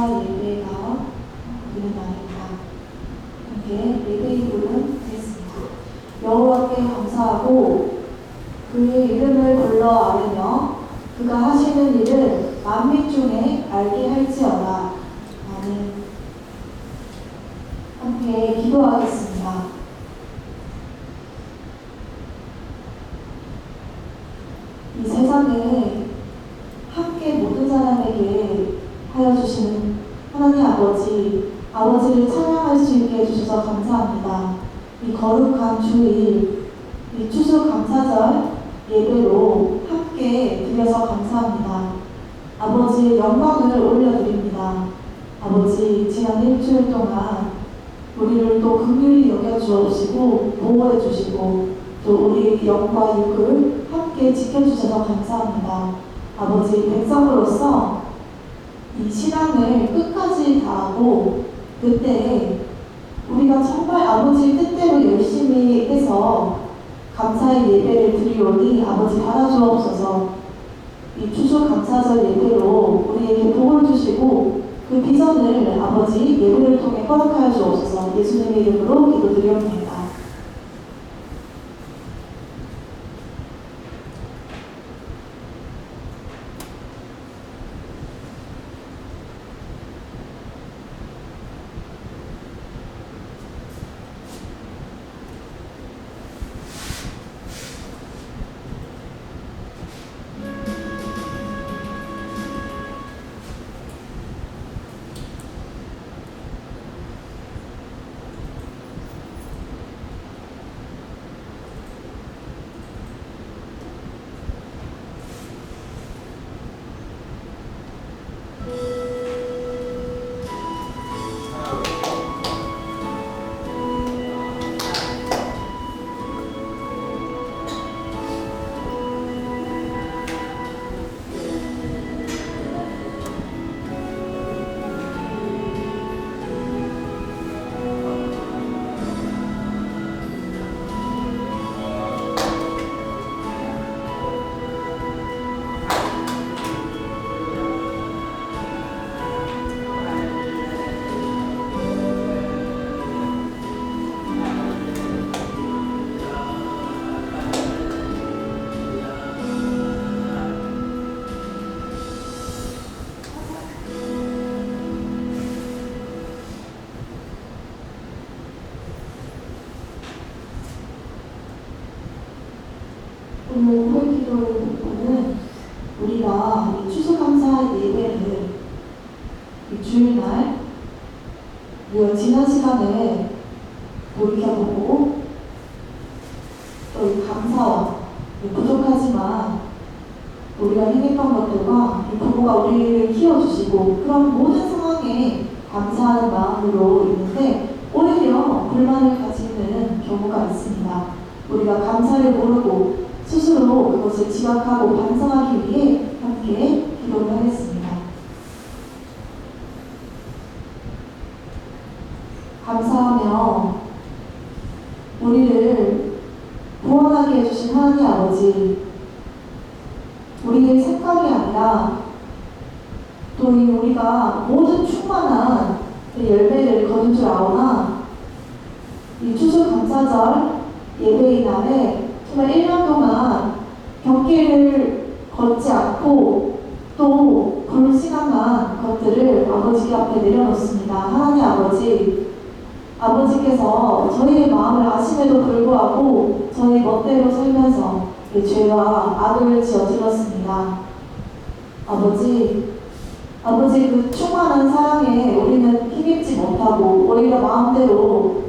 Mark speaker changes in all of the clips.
Speaker 1: 예배가 있는 날입니다. 함께 예배의 부름 드리겠습니다. 여호와께 감사하고 그의 이름을 불러 아뢰며 그가 하시는 일을 만민 중에 알게 할지어다. 아멘. 함께 기도하겠습니다. 이 세상에 함께 모든 사람에게 하여 주시는 하나님 아버지를 찬양할 수 있게 해주셔서 감사합니다. 이 거룩한 주일, 이 추수감사절 예배로 함께 드려서 감사합니다. 아버지의 영광을 올려드립니다. 아버지, 지난 일주일 동안 우리를 또 긍휼히 여겨주옵시고 보호해 주시고 또 우리의 영과 육을 함께 지켜주셔서 감사합니다. 아버지, 백성으로서 이 신앙을 끝까지 다하고 그때 우리가 정말 아버지의 뜻대로 열심히 해서 감사의 예배를 드리오니 아버지 받아주옵소서. 이 추수감사절 예배로 우리에게 복을 주시고 그 비전을 아버지 예배를 통해 허락하여 주옵소서. 예수님의 이름으로 기도드리옵나이다. 오늘 고백 기도는 우리가 이 추수감사 예배를 이 주일날 우리가 지난 시간에 돌이켜보고 또 이 감사와 부족하지만 우리가 행했던 것들과 이 부모가 우리를 키워주시고 그런 모든 상황에 감사하는 마음으로 있는데 오히려 불만을 가지는 경우가 있습니다. 우리가 감사를 모르고 스스로 그것을 지각하고 반성하기 위해 함께 기도를 하겠습니다. 감사하며 우리를 구원하게 해주신 하나님 아버지, 우리의 생각이 아니라 또 우리가 모든 충만한 열매를 거둔 줄 아오나 이 추수감사절 예배의 날에 정말 1년 동안 격기를 걷지 않고 또 불신앙한 것들을 아버지 앞에 내려놓습니다. 하나님 아버지께서 저희의 마음을 아심에도 불구하고 저희 멋대로 살면서 죄와 악을 저질렀습니다. 아버지 그 충만한 사랑에 우리는 힘입지 못하고 오히려 마음대로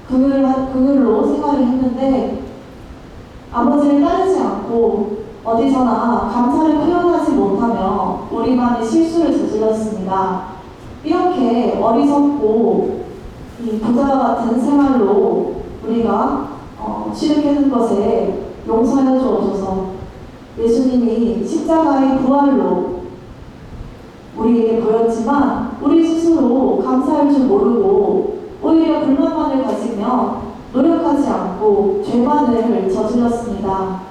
Speaker 1: 긍휼로 생활을 했는데 아버지를 따르지 않고 어디서나 감사를 표현하지 못하며 우리만의 실수를 저질렀습니다. 이렇게 어리석고 이 부자와 같은 생활로 우리가 취득하는 것에 용서하여 주옵소서. 예수님이 십자가의 부활로 우리에게 보였지만 우리 스스로 감사할 줄 모르고 오히려 불만만을 가지며 노력하지 않고 죄만을 저질렀습니다.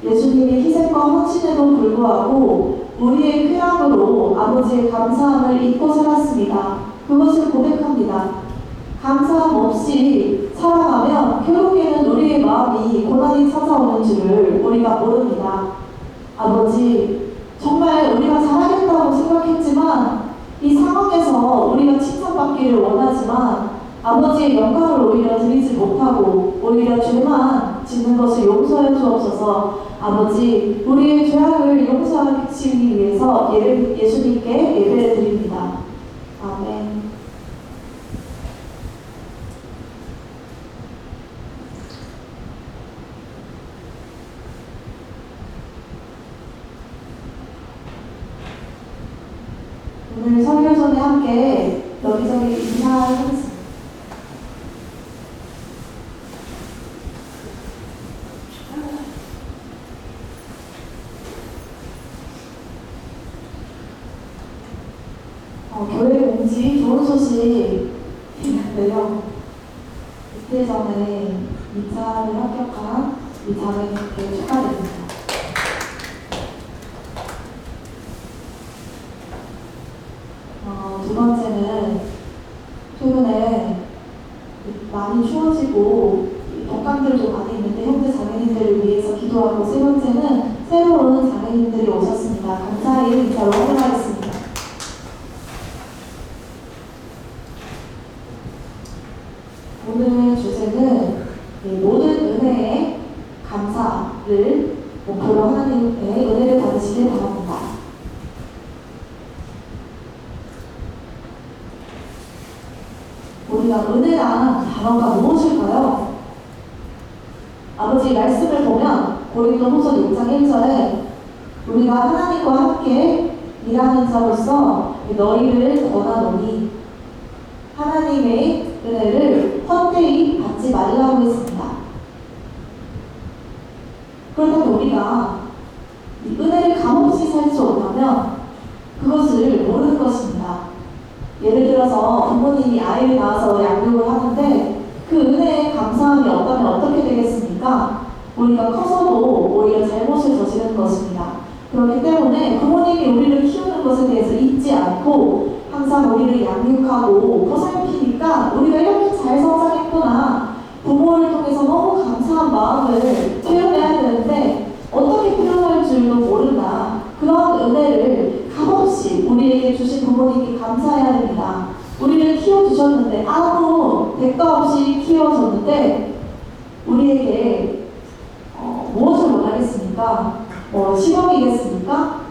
Speaker 1: 예수님의 희생과 헌신에도 불구하고 우리의 쾌락으로 아버지의 감사함을 잊고 살았습니다. 그것을 고백합니다. 감사함 없이 살아가면 결국에는 우리의 마음이 고난이 찾아오는 줄을 우리가 모릅니다. 아버지, 정말 우리가 잘하겠다고 생각했지만 이 상황에서 우리가 칭찬받기를 원하지만 아버지의 영광을 오히려 드리지 못하고 오히려 죄만 짓는 것을 용서해 주옵소서. 아버지, 우리의 죄악을 용서하시기 위해서 예수님께 예배를 드립니다. 아멘. 오늘 설교 전에 함께 여기저기 인사하겠습니다. 교회 공지 좋은 소식 있는데요. 이틀 전에 2차를 합격한 이 자매님께 축하드립니다. 두 번째는 최근에 많이 추워지고 독감들도 많이 있는데 형제 자매님들을 위해서 기도하고, 세 번째는 새로운 자매님들이 오셨습니다. 감사의 인사로 확인하겠습니다. 오늘 주제는 모든 은혜에 감사를 목표로 하나님의 은혜를 받으시길 바랍니다. 우리가 은혜란 단어가 무엇일까요? 아버지 말씀을 보면 고린도후서 6장 1절에 우리가 하나님과 함께 일하는 자로서 너희를 권하노니 하나님의 은혜를 헛되이 받지 말라고 했습니다. 그렇다면 우리가 이 은혜를 값없이 살 수 없다면 그것을 모르는 것입니다. 예를 들어서 부모님이 아이를 낳아서 양육을 하는데 그 은혜에 감사함이 없다면 어떻게 되겠습니까? 우리가 커서도 오히려 잘못을 저지르는 것입니다. 그렇기 때문에 부모님이 우리를 키우는 것에 대해서 잊지 않고 항상 우리를 양육하고 보살피니까 우리가 이렇게 잘 성장했구나, 부모를 통해서 너무 감사한 마음을 표현해야 되는데 어떻게 표현할 줄도 모른다. 그런 은혜를 값없이 우리에게 주신 부모님께 감사해야 됩니다. 우리를 키워주셨는데, 아무 대가 없이 키워줬는데 우리에게 무엇을 원하겠습니까? 10억이겠습니까?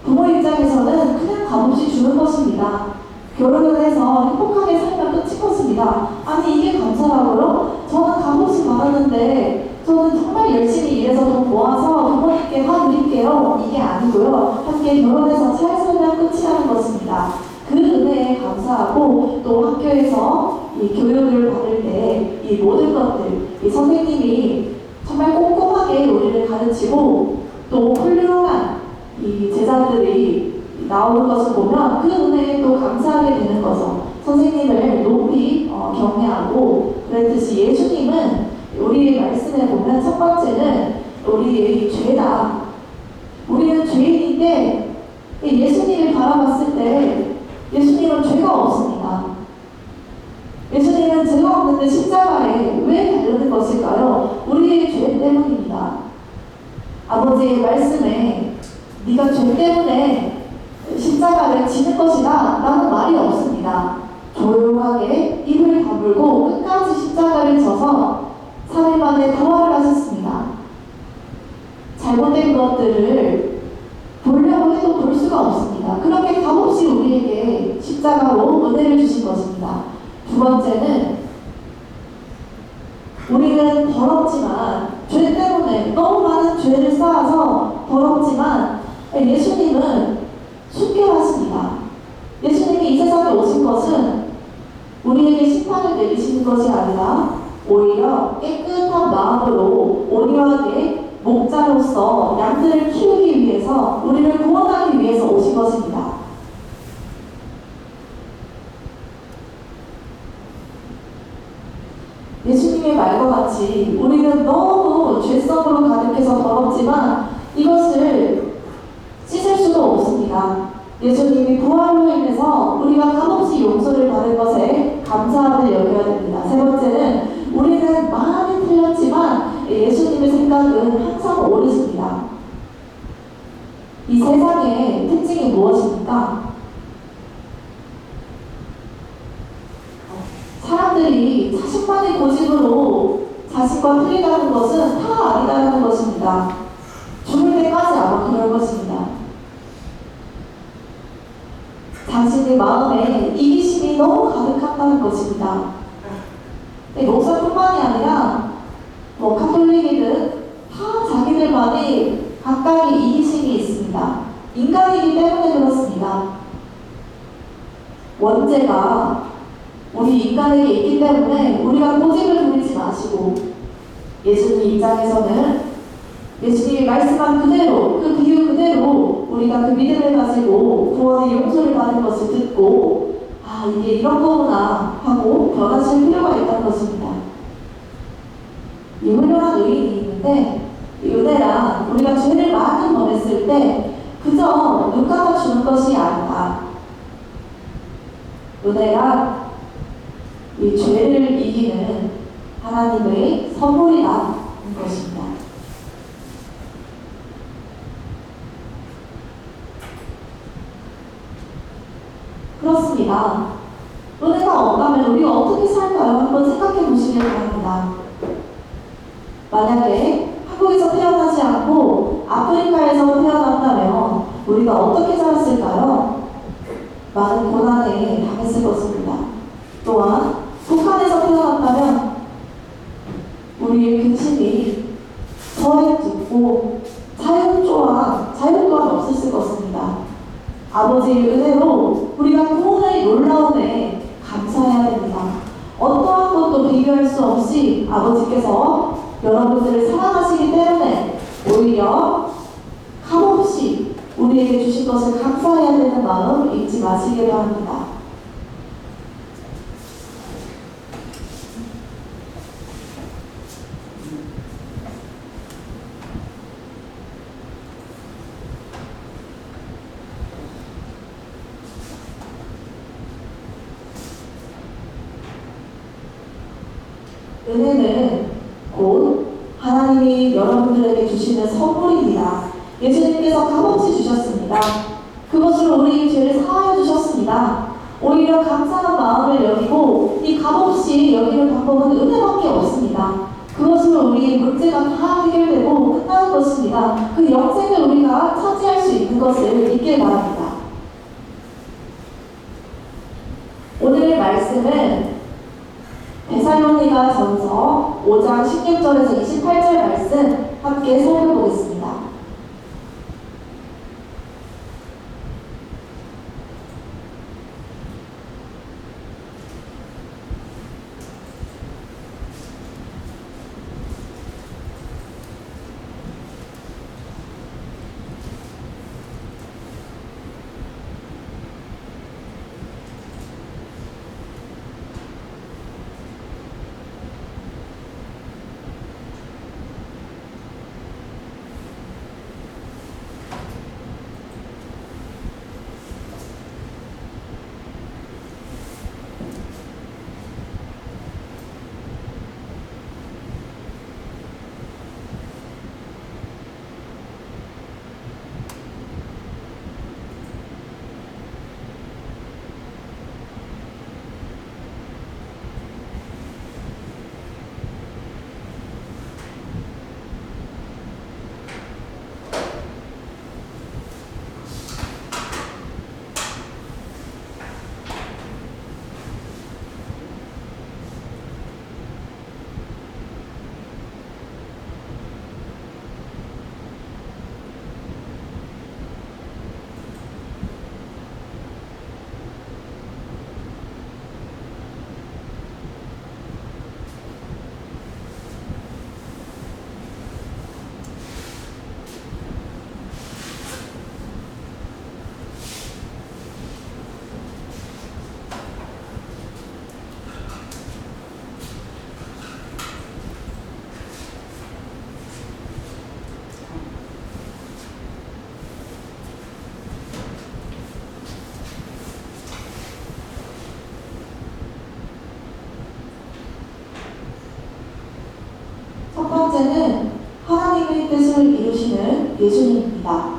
Speaker 1: 부모 입장에서는 그냥 값없이 주는 것입니다. 결혼을 해서 행복하게 살면 끝인 것입니다. 아니, 이게 감사라고요? 저는 값없이 받았는데 저는 정말 열심히 일해서 돈 모아서 부모님께 다 드릴게요. 이게 아니고요. 함께 결혼해서 잘 살면 끝이라는 것입니다. 그 은혜에 감사하고, 또 학교에서 이 교육을 받을 때 이 모든 것들, 이 선생님이 정말 꼼꼼하게 우리를 가르치고 또 훌륭한 이 제자들이 나오는 것을 보면 그 은혜에 또 감사하게 되는 거죠. 선생님을 높이 경외하고, 그랬듯이 예수님은 우리의 말씀에 보면 첫 번째는 우리의 죄다. 우리는 죄인인데 예수님을 바라봤을 때 예수님은 죄가 없습니다. 예수님은 죄가 없는데 십자가에 왜 달리는 것일까요? 우리의 죄 때문입니다. 아버지의 말씀에 네가 죄 때문에 십자가를 지는 것이다 라는 말이 없습니다. 조용하게 입을 다물고 끝까지 십자가를 져서 3일 만에 부활을 하셨습니다. 잘못된 것들을 보려고 해도 볼 수가 없습니다. 그렇게 값없이 우리에게 십자가로 은혜를 주신 것입니다. 두 번째는 우리는 더럽지만, 죄 때문에 너무 많은 죄를 쌓아서 더럽지만 예수님은 순결하십니다. 예수님이 이 세상에 오신 것은 우리에게 심판을 내리시는 것이 아니라 오히려 깨끗한 마음으로 온유하게 목자로서 양들을 키우기 위해서, 우리를 구원하기 위해서 오신 것입니다. 예수님이 예수님의 말과 같이 우리는 너무 죄성으로 가득해서 더럽지만 이것을 씻을 수도 없습니다. 예수님이 부활로 인해서 우리가 값없이 용서를 받은 것에 감사함을 여겨야 됩니다. 세 번째는 우리는 많이 틀렸지만 예수님의 생각은 항상 옳으십니다. 이 세상의 특징이 무엇입니까? 사람들이 자신만의 고집으로 자신과 틀리다는 것은 다 아니다라는 것입니다. 죽을 때까지 아마 그럴 것입니다. 자신의 마음에 이기심이 너무 가득하다는 것입니다. 목사뿐만이 아니라 카톨릭이든 다 자기들만의 각각의 이기심이 있습니다. 인간이기 때문에 그렇습니다. 원죄가 우리 인간에게 있기 때문에 우리가 고집을 부리지 마시고 예수님 입장에서는 예수님이 말씀한 그대로 그 비유 그대로 우리가 그 믿음을 가지고 구원의 용서를 받은 것을 듣고 이게 이런 거구나 하고 변화될 필요가 있다는 것입니다. 이 훌륭한 의인이 있는데 이 은혜란 우리가 죄를 많이 범했을 때 그저 눈 감아주는 것이 아니다. 은혜란 이 죄를 이기는 하나님의 선물이라는 것입니다. 그렇습니다. 은혜가 없다면 우리가 어떻게 살까요? 한번 생각해 보시길 바랍니다. 만약에 한국에서 태어나지 않고 아프리카에서 태어났다면 우리가 어떻게 살았을까요? 많은 고난에 당했을 것입니다. 또한 북한에서 태어났다면 우리의 근심이 저해지고 자유 또한 없었을 것입니다. 아버지의 은혜로 우리가 구원의 놀라움에 감사해야 됩니다. 어떠한 것도 비교할 수 없이 아버지께서 여러분들을 사랑하시기 때문에 오히려 값없이 우리에게 주신 것을 감사해야 되는 마음 잊지 마시기 바랍니다. 은혜는 곧 하나님이 여러분들에게 주시는 선물입니다. 예수님께서 값없이 주셨습니다. 그것으로 우리의 죄를 사하여 주셨습니다. 오히려 감사한 마음을 여기고 이 값없이 여기는 방법은 은혜밖에 없습니다. 그것으로 우리의 문제가 다 해결되고 끝나는 것입니다. 그 영생을 우리가 차지할 수 있는 것을 믿길 바랍니다. 오늘의 말씀은 데살로니가전서 5장 16절에서 28절 말씀 함께 살펴보겠습니다. 예수님입니다.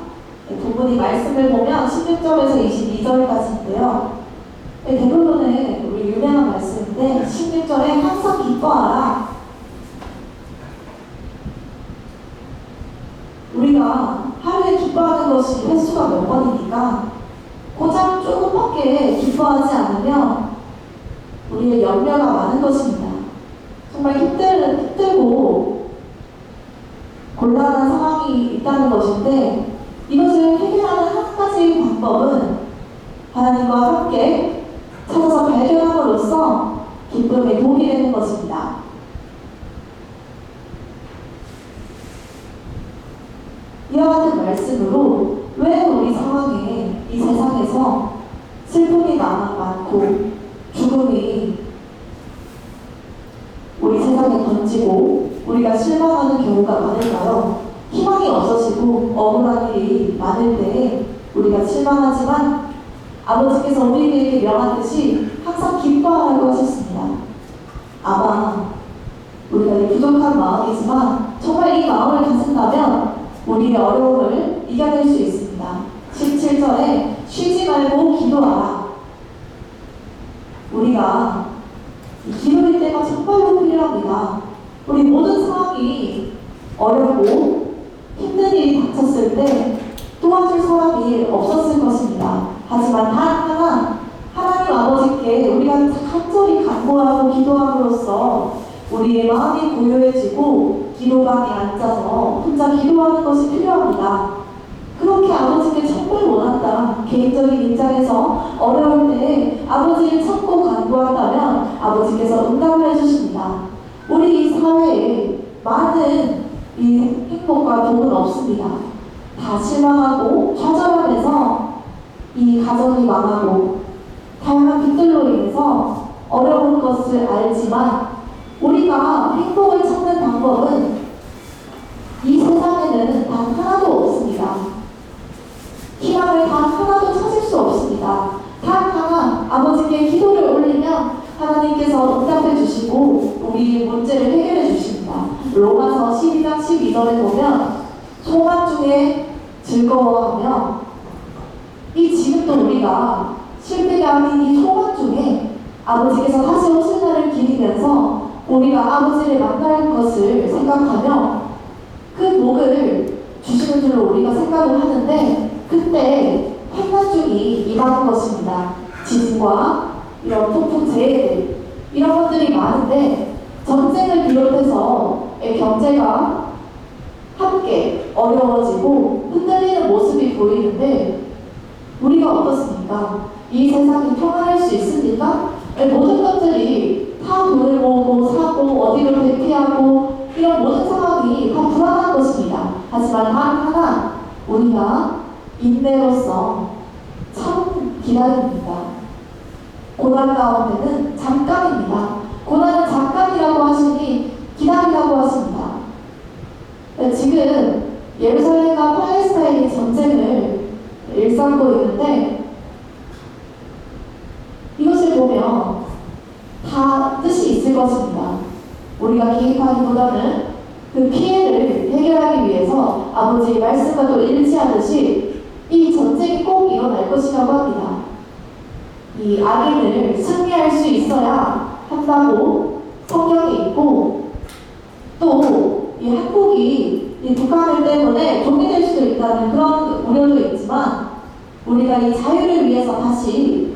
Speaker 1: 본문이 말씀을 보면 16절에서 22절까지인데요. 대부분은 우리 유명한 말씀인데 16절에 항상 기뻐하라. 우리가 하루에 기뻐하는 것이 횟수가 몇 번이니까 고작 조금밖에 기뻐하지 않으면 우리의 염려가 많은 것입니다. 정말 힘들고 곤란한 상황이 있다는 것인데 이것을 해결하는 한 가지 방법은 하나님과 함께 찾아서 발견함으로써 기쁨에 도움이 되는 것입니다. 이와 같은 말씀으로 왜 우리 상황에 이 세상에서 슬픔이 많고 죽음이 우리 세상에 던지고 우리가 실망하는 경우가 많을까요? 희망이 없어지고 억울한 일이 많을 때에 우리가 실망하지만 아버지께서 우리에게 명하듯이 항상 기뻐하라고 하셨습니다. 아마 우리가 부족한 마음이지만 정말 이 마음을 가진다면 우리의 어려움을 이겨낼 수 있습니다. 17절에 쉬지 말고 기도하라. 우리가 기도할 때가 정말로 필요합니다. 우리 모든 상황이 어렵고 힘든 일이 닥쳤을 때 도와줄 사람이 없었을 것입니다. 하지만 단 하나 하나님 아버지께 우리가 간절히 간구하고 기도함으로써 우리의 마음이 고요해지고 기도방에 앉아서 혼자 기도하는 것이 필요합니다. 그렇게 아버지께 정말 원한다. 개인적인 입장에서 어려울 때 아버지를 찾고 간구한다면 아버지께서 응답을 해주십니다. 우리 이 사회에 많은 이 행복과 복은 없습니다. 다 실망하고 좌절하면서 이 가정이 망하고 다양한 빚들로 인해서 어려운 것을 알지만 우리가 행복을 찾는 방법은 이 세상에는 단 하나도 없습니다. 희망을 단 하나도 찾을 수 없습니다. 단 하나 아버지께 기도를 올리면 하나님께서 응답해 주시고 우리의 문제를 해결해 주십니다. 로마서 12장 12절에 보면 소망 중에 즐거워하며 이 지금도 우리가 실패가 아닌 이 소망 중에 아버지께서 다시 오실 날을 기리면서 우리가 아버지를 만날 것을 생각하며 그 복을 주시는 줄로 우리가 생각을 하는데 그때 환난중이 임하는 것입니다. 지진과 이런 폭풍 재해들 이런 것들이 많은데 전쟁을 비롯해서 경제가 함께 어려워지고 흔들리는 모습이 보이는데 우리가 어떻습니까? 이 세상이 평안할 수 있습니까? 모든 것들이 다 돈을 모으고 사고 어디로 대피하고 이런 모든 상황이 다 불안한 것입니다. 하지만 단 하나 우리가 인내로서 참 기다립니다. 고난 가운데는 잠깐입니다. 고난은 잠깐이라고 하시니 기다리라고 하십니다. 지금 예루살렘과 팔레스타인이 전쟁을 일삼고 있는데 이것을 보면 다 뜻이 있을 것입니다. 우리가 개입하기보다는 그 피해를 해결하기 위해서 아버지의 말씀과도 일치하듯이 이 전쟁이 꼭 일어날 것이라고 합니다. 이 악인을 승리할 수 있어야 한다고 성경에 있고 또 이 한국이 이 북한을 때문에 독립될 수도 있다는 그런 우려도 있지만 우리가 이 자유를 위해서 다시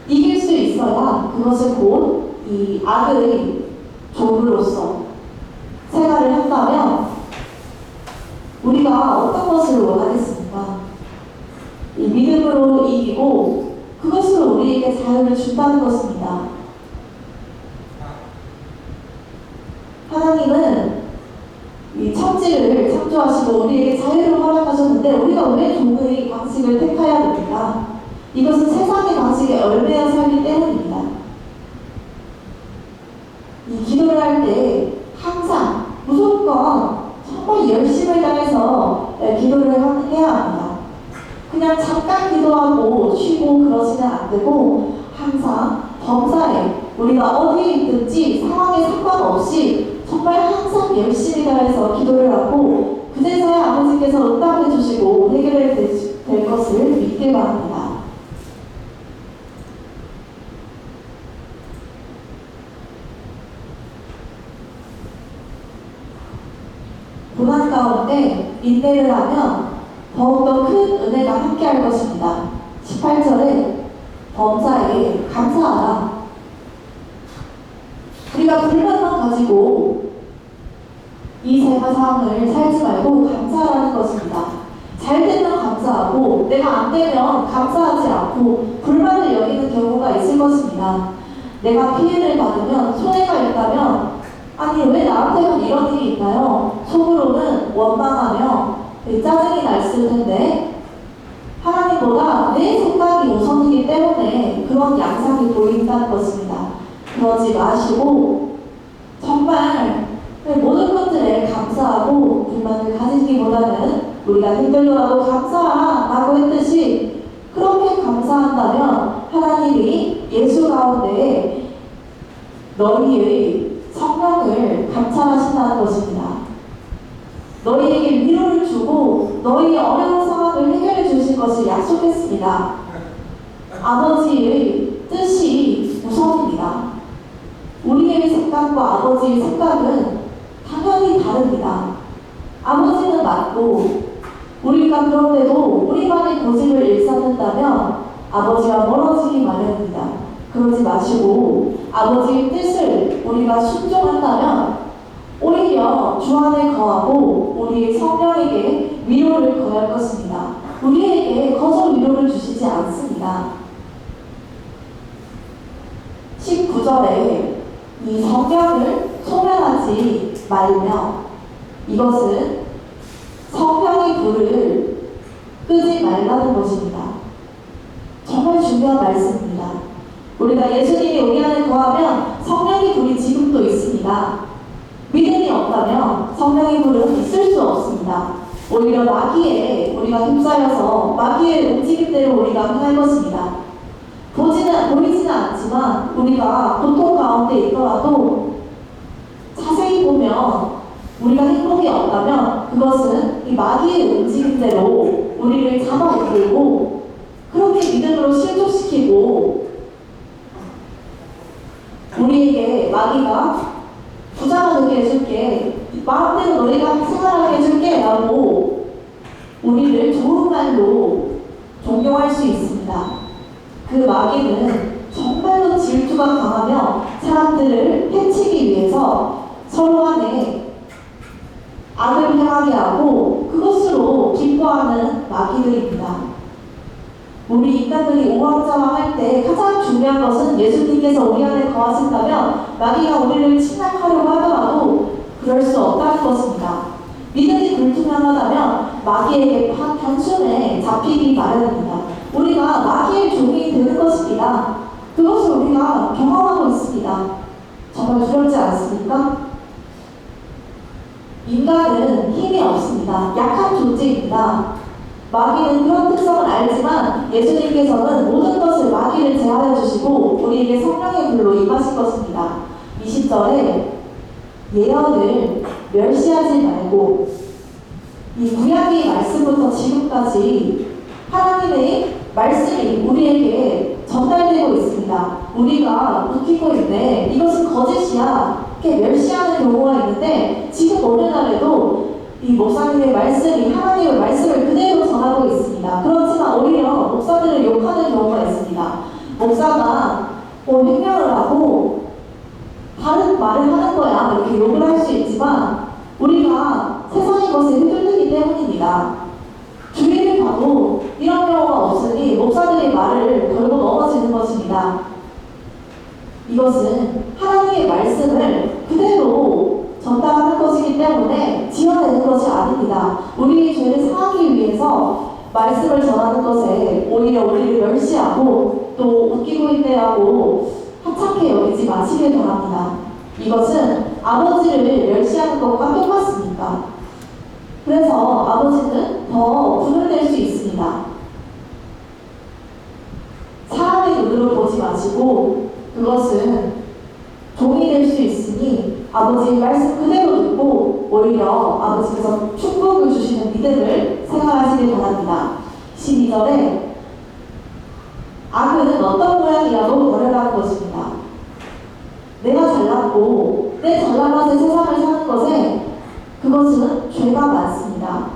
Speaker 1: 이길 수 있어야 그것을 곧 이 악의 종으로서 생활을 한다면 우리가 어떤 것을 원하겠습니까? 이 믿음으로 이기고 그것으로 우리에게 자유를 준다는 것입니다. 하나님은 이 천지를 창조하시고 우리에게 자유를 허락하셨는데 우리가 왜 종의 방식을 택해야 됩니까? 이것은 세상의 방식에 얽매여 살기 때문입니다. 이 기도를 할 때 항상 무조건 정말 열심을 다해서 기도를 해야 합니다. 그냥 잠깐 기도하고 쉬고 그러시면 안 되고 항상 범사에 우리가 어디에 있든지 상황에 상관없이 정말 항상 열심히 다해서 기도를 하고 그제서야 아버지께서 응답해 주시고 해결해 될 것을 믿게 바랍니다. 고난 가운데 인내를 하면 더욱더 큰 은혜가 함께할 것입니다. 18절에 범사에 감사하라. 우리가 불만만 가지고 이 세상을 살지 말고 감사하라는 것입니다. 잘 되면 감사하고 내가 안 되면 감사하지 않고 불만을 여기는 경우가 있을 것입니다. 내가 피해를 받으면 손해가 있다면 아니 왜 나한테만 이런 일이 있나요? 속으로는 원망하며 짜증이 났을 텐데 하나님보다 내 생각이 우선이기 때문에 그런 양상이 보인다는 것입니다. 그러지 마시고 정말 모든 것들에 감사하고 불만을 가지기보다는 우리가 힘들더라도 감사하라 라고 했듯이 그렇게 감사한다면 하나님이 예수 가운데 너희의 성령을 감찰하신다는 것입니다. 너희에게 위로를 주고 너희의 어려운 상황을 해결해 주실 것을 약속했습니다. 아버지의 뜻이 우선입니다. 우리의 생각과 아버지의 생각은 당연히 다릅니다. 아버지는 맞고 우리가 그런데도 우리만의 고집을 일삼는다면 아버지와 멀어지기 마련입니다. 그러지 마시고 아버지의 뜻을 우리가 순종한다면 오히려 주 안에 거하고 우리의 성령에게 위로를 거할 것입니다. 우리에게 거저 위로를 주시지 않습니다. 19절에 이 성령을 소멸하지 말며 이것은 성령의 불을 끄지 말라는 것입니다. 정말 중요한 말씀입니다. 우리가 예수님이 우리 안에 거하면 성령의 불이 지금도 있습니다. 믿음이 없다면 성령의 불은 있을 수 없습니다. 오히려 마귀에 우리가 휩싸여서 마귀의 움직임대로 우리가 행할 것입니다. 보이지는 않지만 우리가 고통 가운데 있더라도 자세히 보면 우리가 행복이 없다면 그것은 이 마귀의 움직임대로 우리를 잡아 이끌고 그렇게 믿음으로 실족시키고 우리에게 마귀가 부자가 되게 해줄게, 마음대로 너희가 생활하게 해줄게 라고 우리를 좋은 말로 종용할 수 있습니다. 그 마귀는 정말로 질투가 강하며 사람들을 해치기 위해서 서로 간에 악을 행하게 하고 그것으로 기뻐하는 마귀들입니다. 우리 인간들이 오왕좌왕할 때 가장 중요한 것은 예수님께서 우리 안에 거하신다면 마귀가 우리를 침략하려고 하더라도 그럴 수 없다는 것입니다. 믿음이 불투명하다면 마귀에게 단순에 잡히기 마련입니다. 우리가 마귀의 종이 되는 것입니다. 그것을 우리가 경험하고 있습니다. 정말 두렵지 않습니까? 인간은 힘이 없습니다. 약한 존재입니다. 마귀는 그런 특성을 알지만 예수님께서는 모든 것을 마귀를 제하여 주시고 우리에게 성령의 불로 임하신 것입니다. 20절에 예언을 멸시하지 말고 이 구약의 말씀부터 지금까지 하나님의 말씀이 우리에게 전달되고 있습니다. 우리가 웃기고 있네, 이것은 거짓이야, 이렇게 멸시하는 경우가 있는데 지금 오늘날에도 이 목사님의 말씀이 하나님의 말씀을 그대로 전하고 있습니다. 그렇지만 오히려 목사들을 욕하는 경우가 있습니다. 목사가 횡령을 하고 다른 말을 하는 거야 이렇게 욕을 할 수 있지만 우리가 세상의 것에 휘둘리기 때문입니다. 주위를 봐도 이런 경우가 없으니 목사들의 말을 걸고 넘어지는 것입니다. 이것은 하나님의 말씀을 그대로 전달하는 것이기 때문에 지어내는 것이 아닙니다. 우리의 죄를 사하기 위해서 말씀을 전하는 것에 오히려 우리를 멸시하고 또 웃기고 있네라고 하찮게 여기지 마시길 바랍니다. 이것은 아버지를 멸시하는 것과 똑같습니다. 그래서 아버지는 더 분을 낼 수 있습니다. 사람의 눈으로 보지 마시고 그것은 종이 될 수 있으니 아버지의 말씀 그대로 듣고 오히려 아버지께서 축복을 주시는 믿음을 생활하시길 바랍니다. 12절에 악은 어떤 모양이라도 버려라는 것입니다. 내가 잘났고 내 잘난 맛에 세상을 사는 것에 그것은 죄가 많습니다.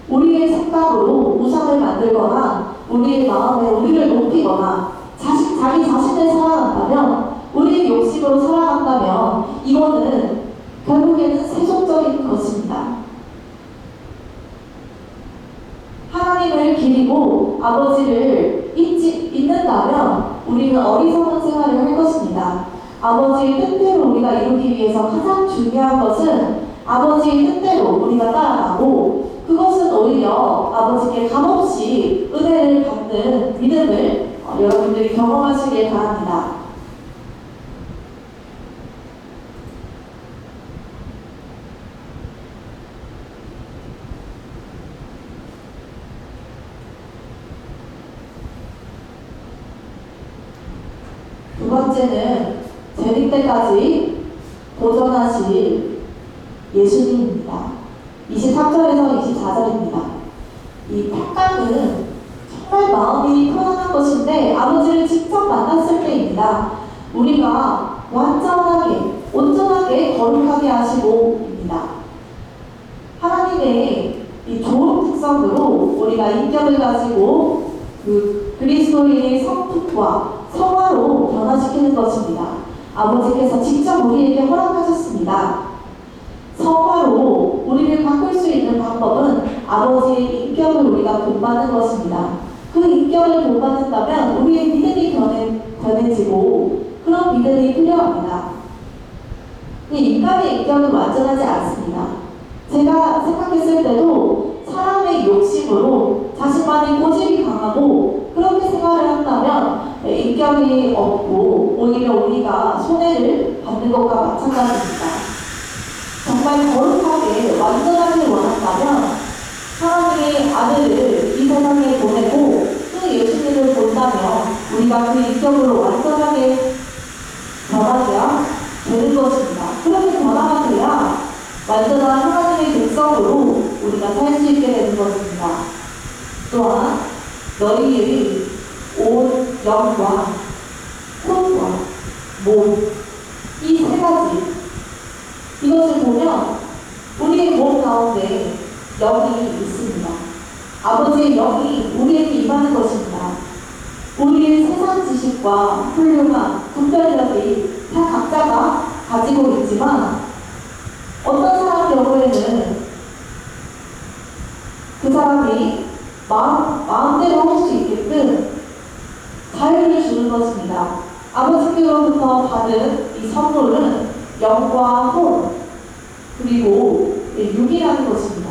Speaker 1: 우리의 생각으로 우상을 만들거나 우리의 마음에 우리를 높이거나 자기 자신을 사랑한다면, 우리의 욕심으로 살아간다면 이거는 결국에는 세속적인 것입니다. 하나님을 기리고 아버지를 잊는다면 우리는 어리석은 생활을 할 것입니다. 아버지의 뜻대로 우리가 이루기 위해서 가장 중요한 것은 아버지의 뜻대로 우리가 따라가고, 그것은 오히려 아버지께 값없이 은혜를 받는 믿음을 여러분들이 경험하시길 바랍니다. 두 번째는 재림 때까지 도전하실 예수님입니다. 23절에서 24절입니다. 이 탁각은 정말 마음이 편안한 것인데 아버지를 직접 만났을 때입니다. 우리가 완전하게, 온전하게 거룩하게 하시고입니다. 하나님의 이 좋은 특성으로 우리가 인격을 가지고 그 그리스도인의 성품과 성화로 변화시키는 것입니다. 아버지께서 직접 우리에게 허락하셨습니다. 성화로 우리를 바꿀 수 있는 방법은 아버지의 인격을 우리가 본받는 것입니다. 그 인격을 본받는다면 우리의 믿음이 변해지고 그런 믿음이 필요합니다. 이 인간의 인격은 완전하지 않습니다. 제가 생각했을 때도 사람의 욕심으로 자신만의 고집이 강하고 그렇게 생활을 한다면 인격이 없고 오히려 우리가 손해를 받는 것과 마찬가지입니다. 정말 거룩하게 완전하게 원한다면 하나님의 아들을 이 세상에 보내고 그 예수님을 본다면 우리가 그 인격으로 완전하게 변화되어야 되는 것입니다. 그렇게 변화가 돼야 완전한 하나님의 백성으로 우리가 살 수 있게 되는 것입니다. 또한 너희의 온 영과 손과 몸, 이 세 가지, 이것을 보면 우리의 몸 가운데 영이 있습니다. 아버지의 영이 우리에게 임하는 것입니다. 우리의 세상 지식과 훌륭한 분별력이 다 각자가 가지고 있지만 어떤 사람 경우에는 그 사람이 마음대로 할 수 있게끔 자유를 주는 것입니다. 아버지께로부터 받은 이 선물은 영과 혼, 그리고 육이라는 것입니다.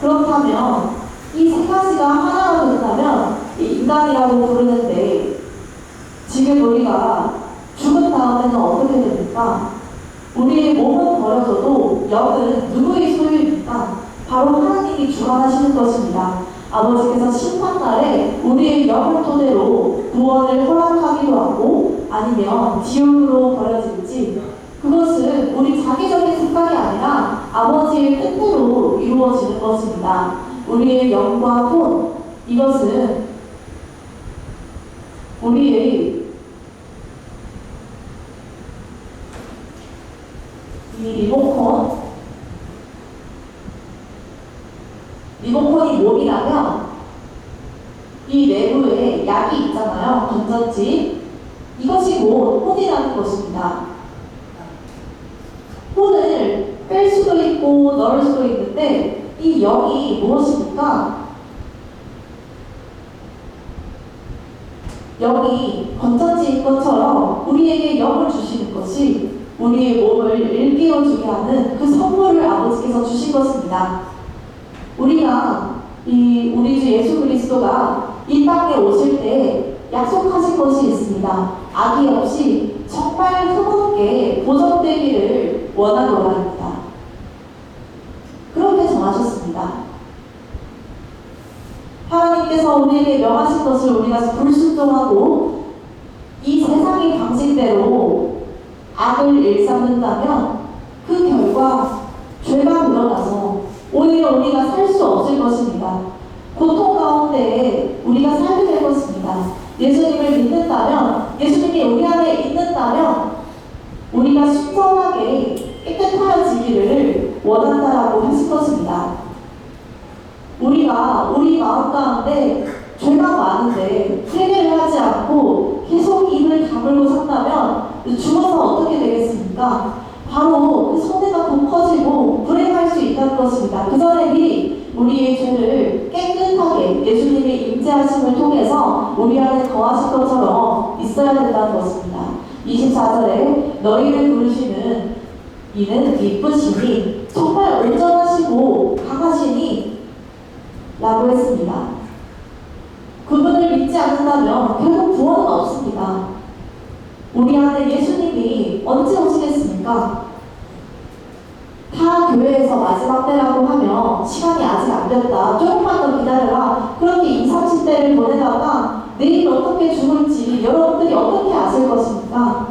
Speaker 1: 그렇다면 이 세 가지가 하나가 된다면 인간이라고 부르는데, 지금 우리가 죽은 다음에는 어떻게 됩니까? 우리의 몸은 버려져도 영은 누구의 소유입니까? 바로 하나님이 주관하시는 것입니다. 아버지께서 심판날에 우리의 영을 토대로 구원을 허락하기도 하고 아니면 지옥으로 버려질지, 그것은 우리 자기적인 생각이 아니라 아버지의 뜻대로 이루어지는 것입니다. 우리의 영과 혼, 이것은 우리의 이 리모컨이 몸이라면 이 내부에 약이 있잖아요. 건전지. 이것이 혼이라는 것입니다. 혼을 뺄 수도 있고 넣을 수도 있는데 이 영이 무엇입니까? 영이 건전지인 것처럼 우리에게 영을 주시는 것이 우리의 몸을 일깨워주게 하는 그 선물을 아버지께서 주신 것입니다. 우리가 우리 주 예수 그리스도가 이 땅에 오실 때 약속하신 것이 있습니다. 악이 없이 정말 흐뭇게 보존되기를 원하노라입니다. 그렇게 정하셨습니다. 하나님께서 우리에게 명하신 것을 우리가 불순종하고 이 세상의 방식대로 악을 일삼는다면 그 결과 죄가 일어나서 오히려 우리가 살 수 없을 것입니다. 고통 가운데 우리가 살게 될 것입니다. 예수님을 믿는다면, 예수님이 우리 안에 있는다면 우리가 신선하게 깨끗하여지기를 원한다라고 하신 것입니다. 우리가 우리 마음 가운데 죄가 많은데 회개를 하지 않고 계속 입을 다물고 산다면 죽어서 어떻게 되겠습니까? 바로 그 손해가 더 커지고 불행할 수 있다는 것입니다. 그 전에 미리 우리의 죄를 깨끗하게 예수님의 임재하심을 통해서 우리 안에 거하신 것처럼 있어야 된다는 것입니다. 24절에 너희를 부르시는 이는 이쁘시니 정말 온전하시고 강하시니 라고 했습니다. 그분을 믿지 않는다면 결국 구원은 없습니다. 우리 안에 예수님이 언제 오시겠습니까? 타 교회에서 마지막 때라고 하면 시간이 아직 안 됐다, 조금만 더 기다려라, 그렇게 20, 30대를 보내다가 내일 어떻게 죽을지 여러분들이 어떻게 아실 것입니까?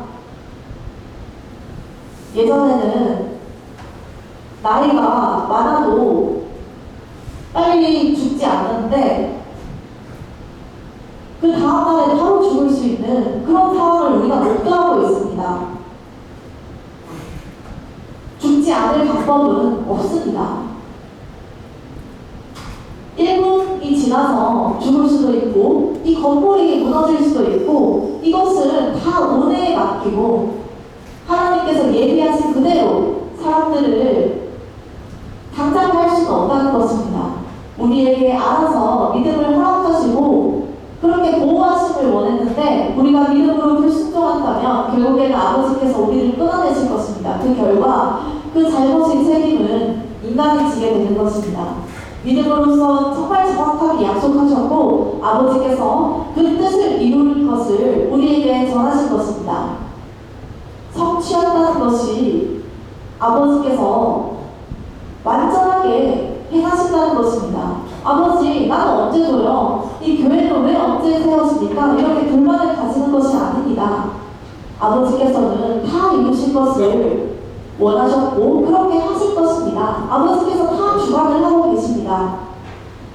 Speaker 1: 예전에는 나이가 많아도 빨리 죽지 않는데 그 다음날에 바로 죽을 수 있는 그런 상황을 우리가 목도하고 있습니다. 죽지 않을 방법은 없습니다. 1분이 지나서 죽을 수도 있고 이 건물이 무너질 수도 있고 이것은 다 운에 맡기고 하나님께서 예비하신 그대로 사람들을 당장 할 수는 없다는 것입니다. 우리에게 알아서 믿음을 허락하시고 그렇게 보호하심을 원했는데 우리가 믿음으로 불순종한다면 결국에는 아버지께서 우리를 끊어내실 것입니다. 그 결과 그 잘못의 책임은 인간이 지게 되는 것입니다. 믿음으로서 정말 정확하게 약속하셨고 아버지께서 그 뜻을 이룰 것을 우리에게 전하신 것입니다. 성취한다는 것이 아버지께서 완전하게 행하신다는 것입니다. 아버지, 나는 언제 줘요? 이 교회는 왜 언제 세워집니까? 이렇게 불만을 가지는 것이 아닙니다. 아버지께서는 다 이루신 것을 원하셨고 그렇게 하실 것입니다. 아버지께서 다 주관을 하고 계십니다.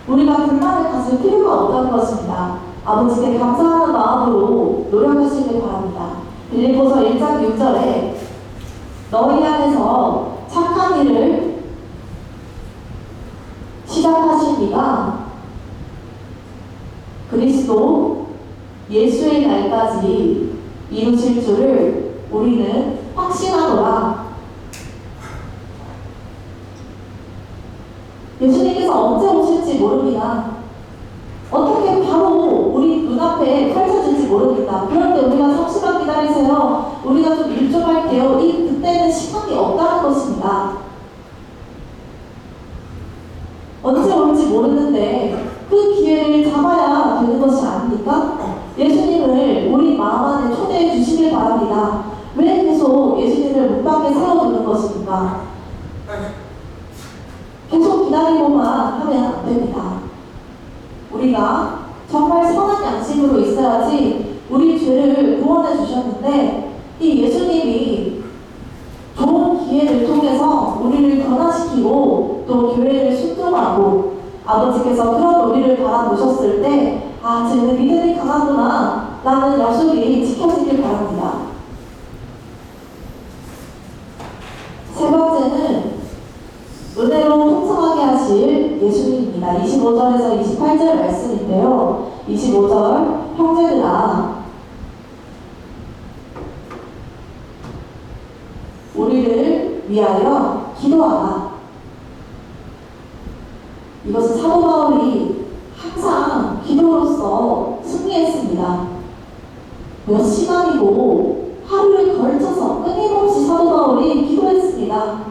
Speaker 1: 우리가 불만을 가질 필요가 없다는 것입니다. 아버지께 감사하는 마음으로 노력하시길 바랍니다. 빌립보서 1장 6절에 너희 안에서 착한 일을 시작하신 이가 그리스도 예수의 날까지 이루실 줄을 우리는 확신하노라. 예수님께서 언제 오실지 모릅니다. 어떻게 바로 우리 눈앞에 펼쳐질지 모릅니다. 그럴 때 우리가 잠시만 기다리세요, 우리가 좀 일 좀 할게요, 그때는 시간이 없다는 것입니다. 언제 올지 모르는데 그 기회를 잡아야 되는 것이 아닙니까? 예수님을 우리 마음 안에 초대해 주시길 바랍니다. 왜 계속 예수님을 문 밖에 세워두는 것입니까? 계속 기다리고만 하면 안 됩니다. 우리가 정말 선한 양심으로 있어야지. 우리 죄를 구원해 주셨는데 이 예수님이 좋은 기회를 통해서 우리를 변화시키고 또 교회를 순종하고 아버지께서 그런 우리를 바라보셨을 때 쟤는 믿음이 강하구나 라는 약속이 지켜지길 바랍니다. 세 번째는 은혜로 풍성하게 하실 예수님입니다. 25절에서 28절 말씀인데요. 25절 형제들아 우리를 위하여 기도하라. 이것은 사도 바울이 항상 기도로서 승리했습니다. 몇 시간이고 하루를 걸쳐서 끊임없이 사도 바울이 기도했습니다.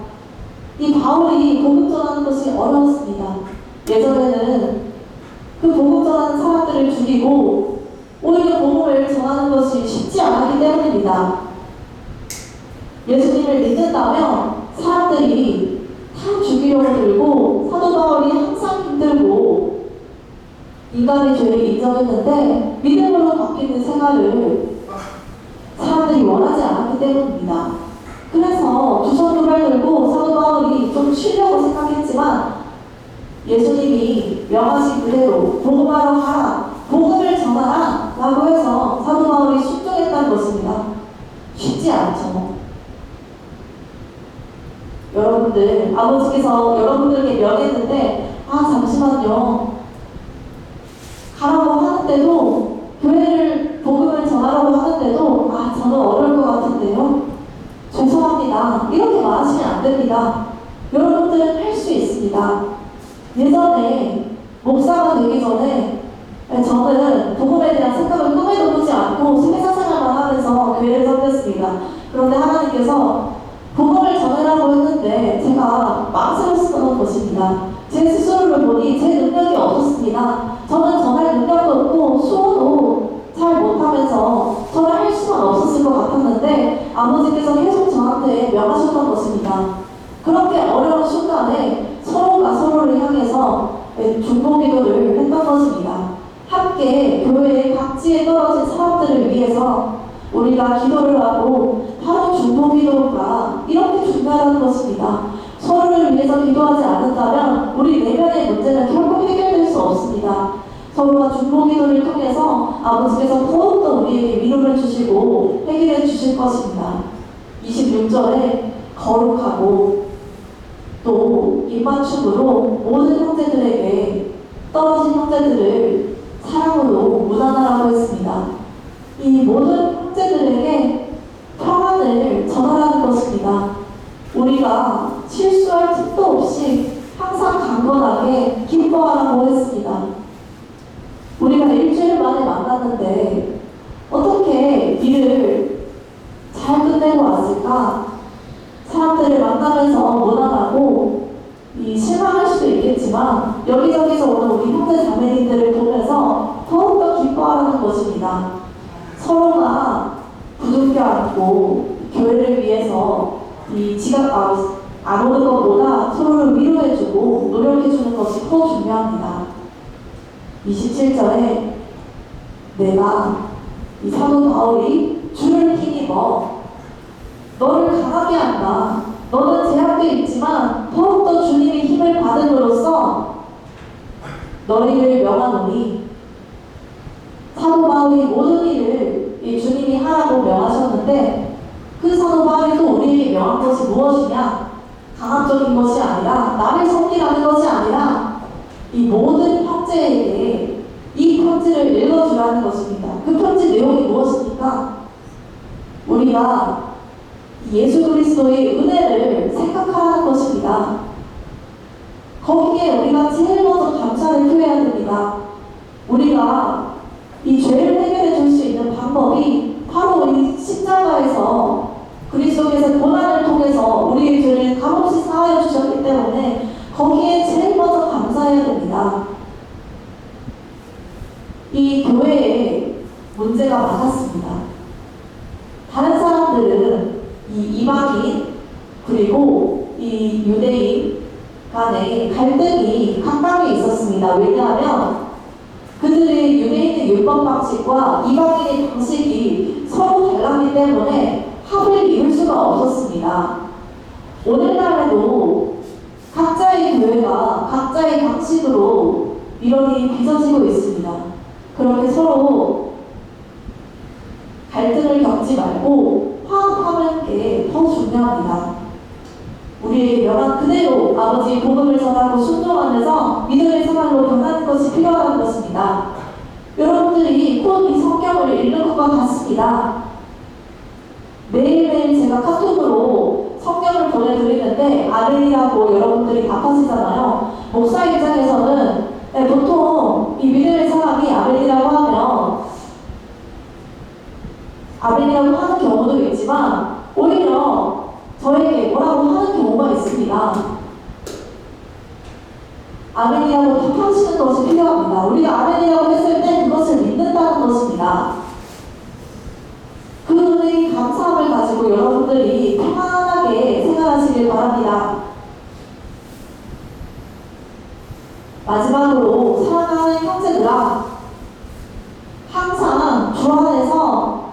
Speaker 1: 이 바울이 복음 전하는 것이 어려웠습니다. 예전에는 그 복음 전하는 사람들을 죽이고 오히려 복음을 전하는 것이 쉽지 않았기 때문입니다. 예수님을 믿는다면 사람들이 다 죽이려고 들고 사도 바울이 항상 힘들고 인간의 죄를 인정했는데 믿음으로 바뀌는 생활을 사람들이 원하지 않았기 때문입니다. 그래서 두 손 을 들고 사도 바울이 좀 쉬려고 생각했지만 예수님이 명하신 그대로 복음하러 가라, 복음을 전하라 라고 해서 사도 바울이 순종했다는 것입니다. 쉽지 않죠. 여러분들, 아버지께서 여러분들에게 명했는데 잠시만요, 가라고 하는데도, 교회를 복음을 전하라고 하는데도 저는 어려울 것 같은데요, 죄송합니다, 이렇게 말하시면 안 됩니다. 여러분들은 할 수 있습니다. 예전에 목사가 되기 전에 저는 복음에 대한 생각을 꿈에도 보지 않고 회사생활만 하면서 교회를 섬겼습니다. 그런데 하나님께서 복음을 전하라고 했는데 제가 망설였었던 것입니다. 제 스스로를 보니 제 능력이 없었습니다. 저는 전할 능력도 없고 수호도 잘 못하면서 저는 할 수만 없었을 것 같았는데 아버지께서 계속 저한테 명하셨던 것입니다. 그렇게 어려운 순간에 서로가 서로를 향해서 중보기도를 했던 것입니다. 함께 교회의 각지에 떨어진 사람들을 위해서 우리가 기도를 하고 바로 중보기도가 이렇게 중요하다는 것입니다. 서로를 위해서 기도하지 않는다면 우리 내면의 문제는 결국 해결될 수 없습니다. 서로가 중보기도를 통해서 아버지께서 더욱더 우리에게 위로를 주시고 해결해 주실 것입니다. 26절에 거룩하고 또 입맞춤으로 모든 형제들에게 떨어진 형제들을 사랑으로 무난하라고 했습니다. 이 모든 형제들에게 평안을 전하라는 것입니다. 우리가 실수할 틈도 없이 항상 강건하게 기뻐하라고 했습니다. 우리가 일주일 만에 만났는데 어떻게 일을 잘 끝내고 왔을까? 사람들을 만나면서 무난하고 실망할 수도 있겠지만 여기저기서 오는 우리 형제 자매님들을 보면서 더욱더 기뻐하라는 것입니다. 서로가 부둥켜 안고 교회를 위해서 지각 안 오는 것보다 서로를 위로해주고 노력해주는 것이 더 중요합니다. 27절에 내가 이 사도 바울이 주를 힘입어 너를 강하게 한다. 너는 제약도 있지만 더욱더 주님의 힘을 받음으로써 너희를 명하노니. 사도 바울이 모든 일을 주님이 하라고 명하셨는데 그 사도 바울이 또 우리에게 명한 것이 무엇이냐? 강압적인 것이 아니라 나를 섬기라는 것이 아니라 이 모든 형제에게 이 편지를 읽어주라는 것입니다. 그 편지 내용이 무엇입니까? 우리가 예수 그리스도의 은혜를 생각하라는 것입니다. 거기에 우리가 제일 먼저 감사를 표해야 됩니다. 우리가 이 죄를 해결해 줄 수 있는 방법이 바로 이 십자가에서 그리스도께서 고난을 통해서 우리의 죄를 값없이 사하여 주셨기 때문에 거기에 제일 먼저 감사해야 됩니다. 이 교회에 문제가 많았습니다. 다른 사람들은 이 이방인 그리고 이 유대인 간에 갈등이 각각에 있었습니다. 왜냐하면 그들의 유대인의 율법 방식과 이방인의 방식이 서로 달랐기 때문에 합을 이룰 수가 없었습니다. 오늘날에도 각자의 교회가 각자의 방식으로 밀원이 빚어지고 있습니다. 그렇게 서로 갈등을 겪지 말고 화합하는 게 더 중요합니다. 우리에게 명한 그대로 아버지의 복음을 전하고 순종하면서 믿음의 생활로 변하는 것이 필요하다는 것입니다. 여러분들이 곧 이 성경을 읽는 것과 같습니다. 매일매일 제가 카톡으로 성경을 보내드리는데 아멘이라고 여러분들이 답하시잖아요. 목사 입장에서는 보통 이 믿음의 사람이 아멘이라고 하면 아멘이라고 하는 경우도 있지만 오히려 저에게 뭐라고 하는 경우가 있습니다. 아멘이라고 답하시는 것이 필요합니다. 우리가 아멘이라고 했을 때 그것을 믿는다는 것입니다. 그 은혜의 감사함을 가지고 여러분들이 평안하게 생활하시길 바랍니다. 마지막으로 사랑하는 형제들아, 항상 주 안에서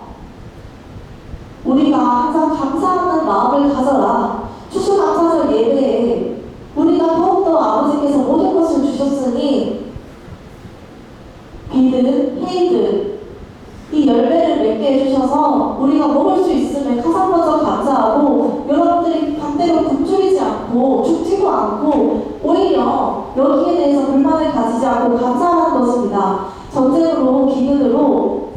Speaker 1: 우리가 우리가 항상 감사하는 마음을 가져라. 추수감사절 예배에 우리가 더욱더 아버지께서 모든 것을 주셨으니 비든 헤이든 이 열매를 맺게 해주셔서 우리가 먹을 수 있음에 가장 먼저 감사하고, 여러분들이 반대로 굶주리지 않고 죽지도 않고 오히려 여기에 대해서 불만을 가지지 않고 감사하는 것입니다. 전쟁으로 기근으로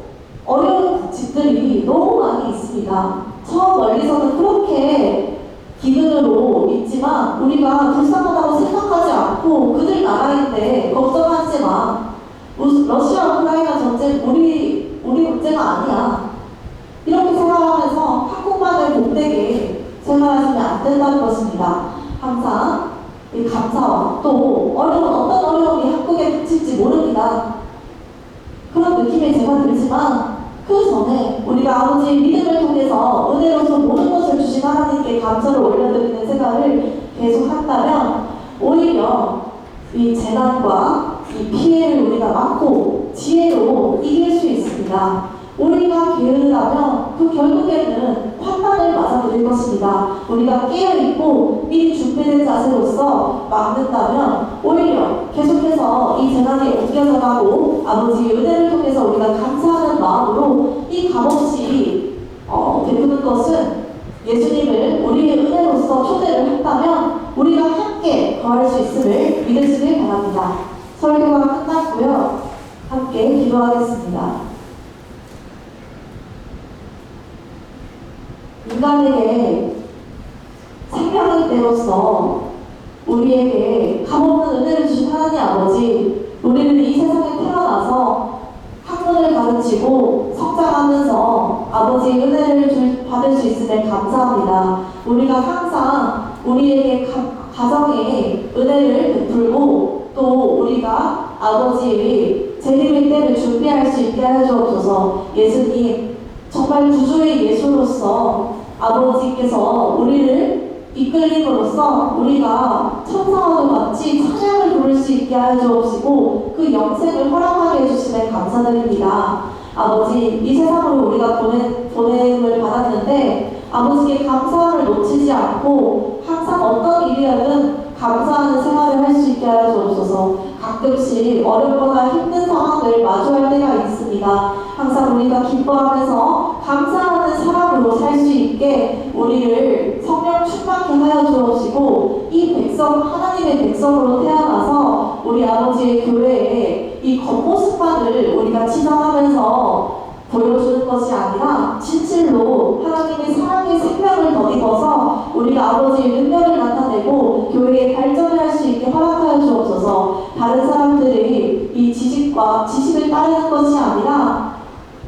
Speaker 1: 어려운 집들이 너무 많이 있습니다. 저 멀리서는 그렇게 기근으로 있지만 우리가 불쌍하다고 생각하지 않고 그들 나라인데 걱정하지 마. 러시아 우크라이나 전쟁 우리 문제가 아니야. 이렇게 생각하면서 한국만을 못되게 생각하시면 안 된다는 것입니다. 항상 이 감사와 또 어떤 어려움이 한국에 닥칠지 모릅니다. 그런 느낌이 제가 들지만 그 전에 우리가 아버지의 믿음을 통해서 은혜로서 모든 것을 주신 하나님께 감사를 올려드리는 생각을 계속한다면 오히려 이 재난과 이 피해를 우리가 막고 지혜로 이길 수 있습니다. 우리가 게으르다면 그 결국에는 환난을 맞아들일 것입니다. 우리가 깨어있고 미리 준비된 자세로서 막는다면 오히려 계속해서 이 재난이 옮겨져 가고 아버지의 은혜를 통해서 우리가 감사하는 마음으로 이 값없이 베푸는 것은 예수님을 우리의 은혜로서 초대를 한다면 우리가 함께 거할 수 있음을 믿으시길 바랍니다. 설교가 끝났고요. 함께 기도하겠습니다. 인간에게 생명의 때로서 우리에게 값없는 은혜를 주신 하나님 아버지, 우리를 이 세상에 태어나서 학문을 가르치고 성장하면서 아버지의 은혜를 받을 수 있음에 감사합니다. 우리가 항상 우리에게 가정에 은혜를 베풀고 또 우리가 아버지의 재림의 때를 준비할 수 있게 하여 주옵소서. 예수님, 정말 구주의 예수로서 아버지께서 우리를 이끌림으로써 우리가 천사와도 같이 찬양을 부를 수 있게 하여 주옵시고 그 영생을 허락하게 해주심에 감사드립니다. 아버지, 이 세상으로 우리가 보냄을 받았는데 아버지께 감사함을 놓치지 않고 항상 어떤 일이라든 감사하는 생활을 할 수 있게 하여 주옵소서. 가끔씩 어렵거나 힘든 상황을 마주할 때가 있습니다. 항상 우리가 기뻐하면서 감사하는 사람으로 살 수 있게 우리를 성령 충만케 하여 주옵시고 이 백성, 하나님의 백성으로 태어나서 우리 아버지의 교회에 이 겉모습만을 우리가 치장하면서 보여주는 것이 아니라 진실로 하나님의 사랑의 생명을 덧입어서 우리가 아버지의 능력을 나타내고 교회의 발전을 할 수 있게 허락하여 주옵소서. 다른 사람들이 이 지식을 따르는 것이 아니라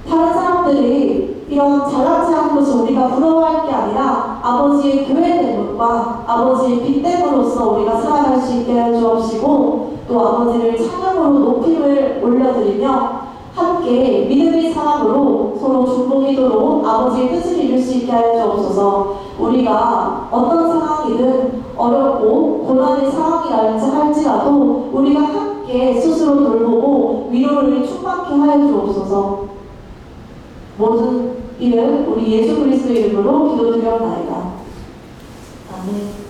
Speaker 1: 다른 사람들이 이런 잘나지 않은 것을 우리가 부러워할 게 아니라 아버지의 교회 대문과 아버지의 빛됨으로써 우리가 살아갈 수 있게 해 주옵시고 또 아버지를 찬양으로 높임을 올려드리며 함께 믿음의 사람으로 서로 중보기도로 아버지의 뜻을 이룰 수 있게 하여 주옵소서. 우리가 어떤 상황이든 어렵고 고난의 상황이랄지 할지라도 우리가 함께 스스로 돌보고 위로를 충만케 하여 주옵소서. 모든 일은 우리 예수 그리스도의 이름으로 기도드려옵나이다. 아멘.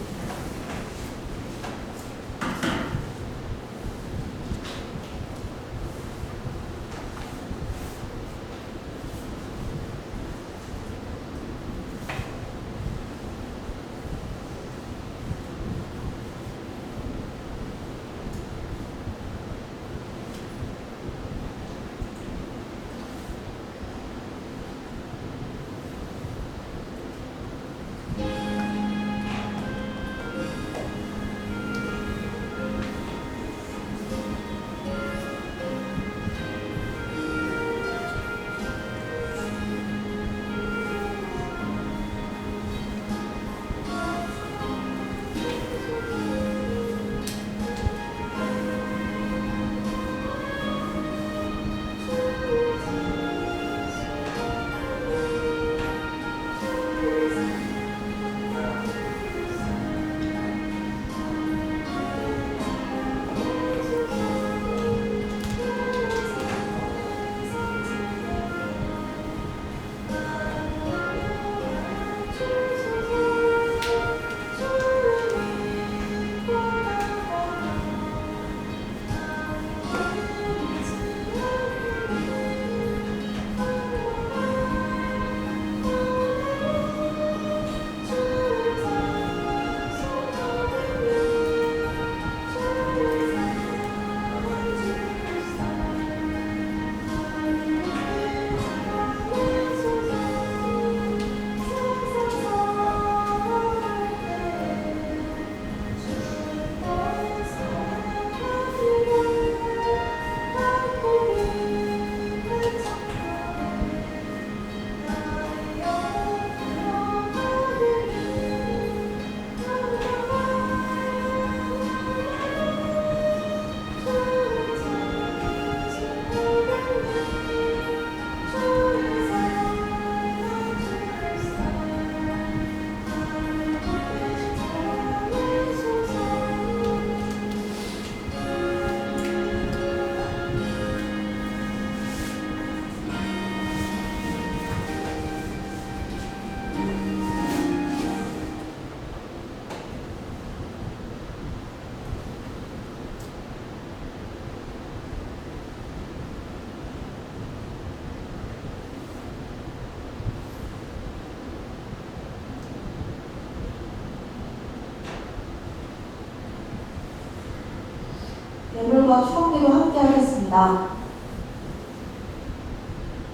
Speaker 1: 눈물과 추억들과 함께 하겠습니다.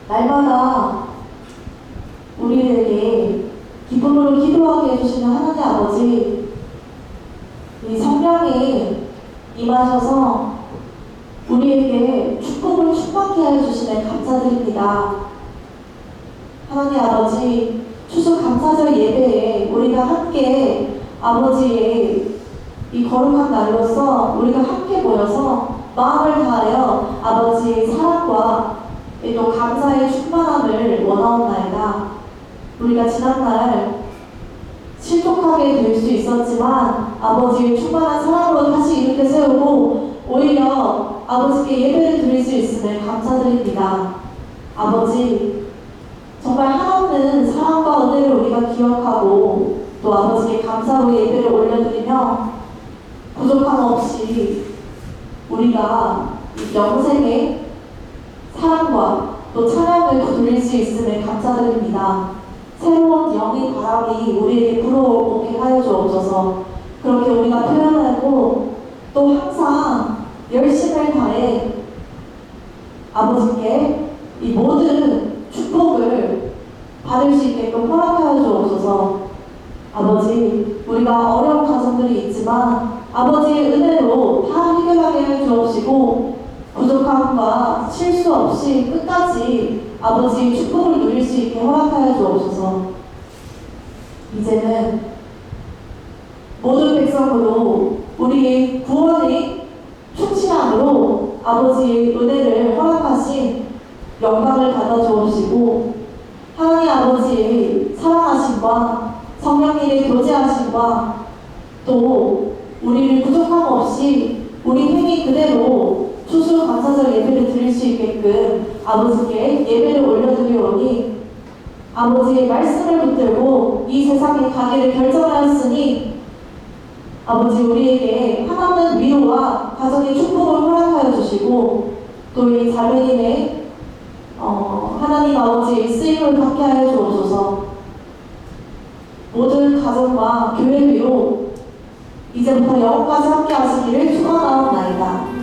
Speaker 1: 날마다 우리에게 기쁨으로 기도하게 해주시는 하나님 아버지, 이 성령이 임하셔서 우리에게 축복을 충만케 해주시는 감사드립니다. 하나님 아버지, 추수 감사절 예배에 우리가 함께 아버지의 이 거룩한 날로서 우리가 함께 모여서 마음을 다하여 아버지의 사랑과 또 감사의 충만함을 원하옵나이다. 우리가 지난날 실족하게 될 수 있었지만 아버지의 충만한 사랑으로 다시 이렇게 세우고 오히려 아버지께 예배를 드릴 수 있음을 감사드립니다. 아버지, 정말 한없는 사랑과 은혜를 우리가 기억하고 또 아버지께 감사로 예배를 올려드리며 부족함 없이 우리가 영생의 사랑과 또 찬양을 부릴 수 있음을 감사드립니다. 새로운 영의 바람이 우리에게 불어오게 하여 주옵소서. 그렇게 우리가 표현하고 또 항상 열심을 다해 아버지께 이 모든 축복을 받을 수 있게끔 허락하여 주옵소서. 아버지, 우리가 어려운 가정들이 있지만 아버지의 은혜로 다 해결하게 해 주옵시고 부족함과 실수 없이 끝까지 아버지의 축복을 누릴 수 있게 허락하여 주옵소서. 이제는 모든 백성으로 우리의 구원의 충실함으로 아버지의 은혜를 허락하신 영광을 받아 주옵시고 하나님 아버지의 사랑하심과 성령님의 교제하심과 또 우리를 부족함 없이 우리 행위 그대로 추수 감사절 예배를 드릴 수 있게끔 아버지께 예배를 올려드리오니 아버지의 말씀을 붙들고 이 세상에 가기를 결정하였으니 아버지 우리에게 한없는 위로와 가정의 축복을 허락하여 주시고 또 이 자매님의 하나님 아버지의 쓰임을 받게 하여 주옵소서. 모든 가정과 교회 위로 이제부터 영원까지 함께 하시기를 축원하옵나이다.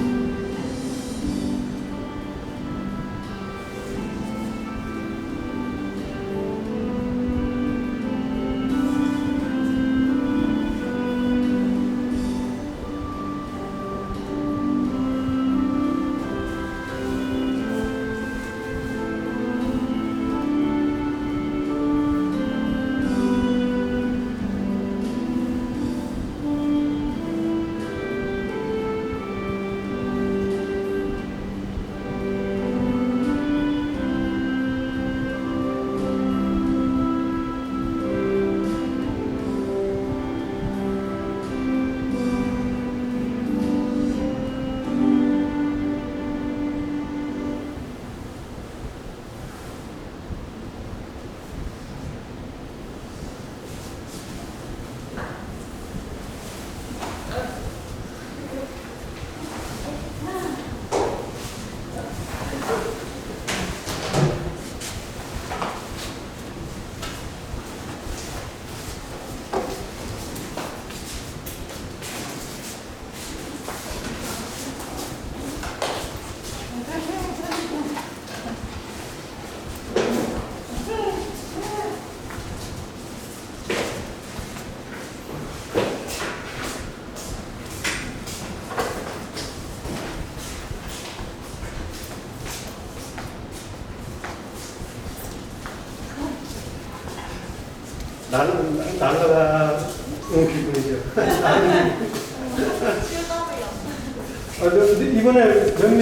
Speaker 2: 나가 기분이죠. 이번에 명령